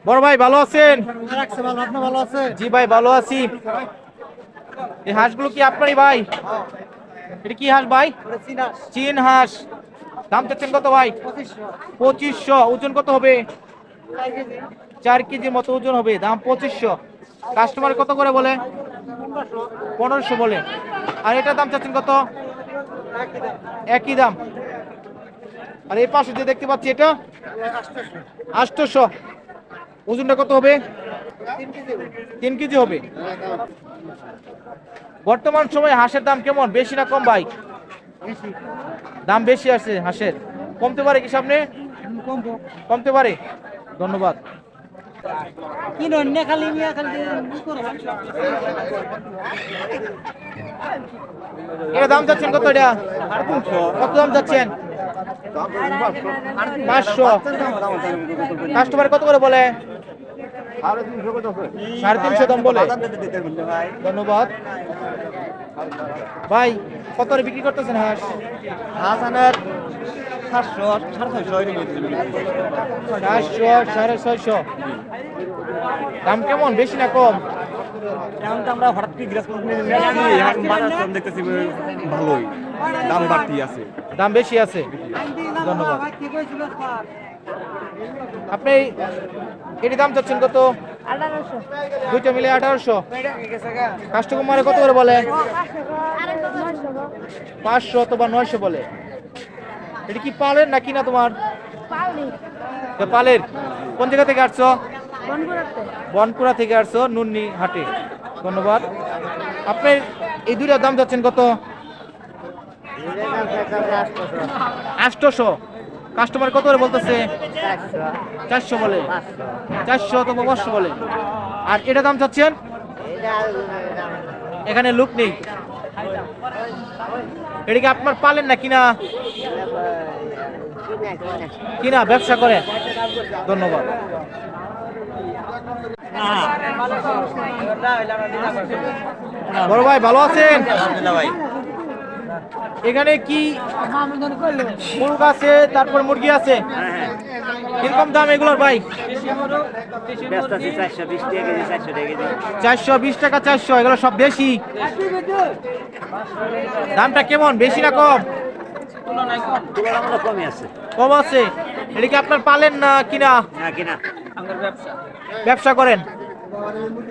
বড় ভাই ভালো আছেন? আপনি ভালো আছেন? জি ভাই ভালো আছি। এই হাঁসগুলো কি আপনারই ভাই? এটা কি হাঁস ভাই? চীন হাঁস। দাম চাচ্ছেন কত ভাই? 2500। ওজন কত হবে? 4 কেজি মতো ওজন হবে। দাম 2500। কাস্টমার কত করে বলে? 1500 বলে। আর এটার দাম চাচ্ছেন কত? একই দাম। আর এই পাশে যে দেখতে পাচ্ছি এটা 800। ওজনটা কত হবে? 3 কেজি হবে। বর্তমান সময়ে হাঁসের দাম কেমন, বেশি না কম ভাই? দাম বেশি আছে হাঁসের। কমতে পারে কি সামনে? কমতে পারে। ধন্যবাদ। এটা দাম চাচ্ছেন কত? এটা কত দাম চাচ্ছেন? 500। কাস্টমার কত করে বলে? 350 দাম বলে। ধন্যবাদ ভাই। কত করে বিক্রি করতেছেন হাঁস? হাসানের 700 400 650। দাম কেমন, বেশি না কম? এখন তো আমরা হঠাৎ করে গ্রাস এখন বাজার কম দেখতেছি, ভালোই দাম বাড়তি আছে। দাম বেশি আছে। ধন্যবাদ। আপনি এটি দাম চাচ্ছেন কত? 1800। দুইটা মিলে 1800। কাস্টমারে কত করে বলে? 500 অথবা 900 বলে। এটা কি পালের না কিনা তোমার? এটা পালের। কোন জায়গা থেকে আসছো? বনপুরা থেকে আসছো নুন্নি হাটে। ধন্যবাদ। আপনি এই দুইটার দাম চাচ্ছেন কত? 800। কাস্টমার কত করে বলতেছে? 400 বলে। 400 অথবা 500 বলে। আর এটা দাম চাচ্ছেন? এখানে লোক নেই। এটা কি আপনার পালেন না কিনা? কিনা, ব্যবসা করে। ধন্যবাদ। বড় ভাই ভালো আছেন? ভাই এখানে কি মুরগ আছে, তারপর মুরগি আছে? কিরকম দাম এগুলোর ভাই? 420 টাকা 400। এগুলো সব বেশি। দামটা কেমন, বেশি না কম? কমই আছে। কম আছে। এটা কি আপনার পালেন না কিনা? কিনা ব্যবসা করেন।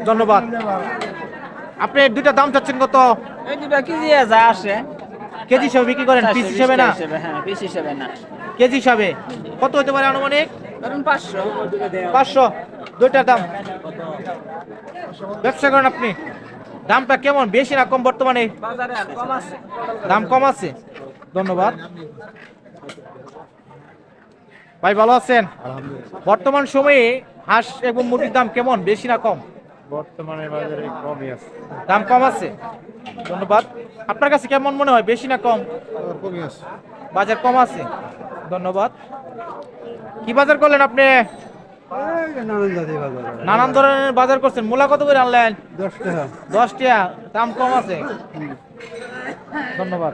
ধন্যবাদ। আপনি এর দুইটা দাম চাচ্ছেন কত? এই দুটা কেজি যা আসে কেজি হিসাবে বিক্রি করেন, পিস হিসাবে না? হ্যাঁ, পিস হিসেবে না। কেজি হিসাবে কত হতে পারে আনুমানিক? ধরুন 500। 500 দুইটার দাম। ব্যবসা করেন আপনি। দামটা কেমন, বেশি না কম বর্তমানে? বাজারে কম আছে। দাম কম আছে। ধন্যবাদ ভাই। ভালো আছেন? বর্তমান সময়ে হাঁস এবং মুরগির দাম কেমন, বেশি না কম? বর্তমানে বাজারে কমই আছে। দাম কম আছে। ধন্যবাদ। আপনার কাছে কেমন মনে হয়, বেশি না কম? কমই আছে। বাজার কম আছে। ধন্যবাদ। কি বাজার করলেন আপনি? নানান ধরনের বাজার করছেন। মূলা কত করে আনলেন? 10 টাকা। 10 টাকা। দাম কম আছে। ধন্যবাদ।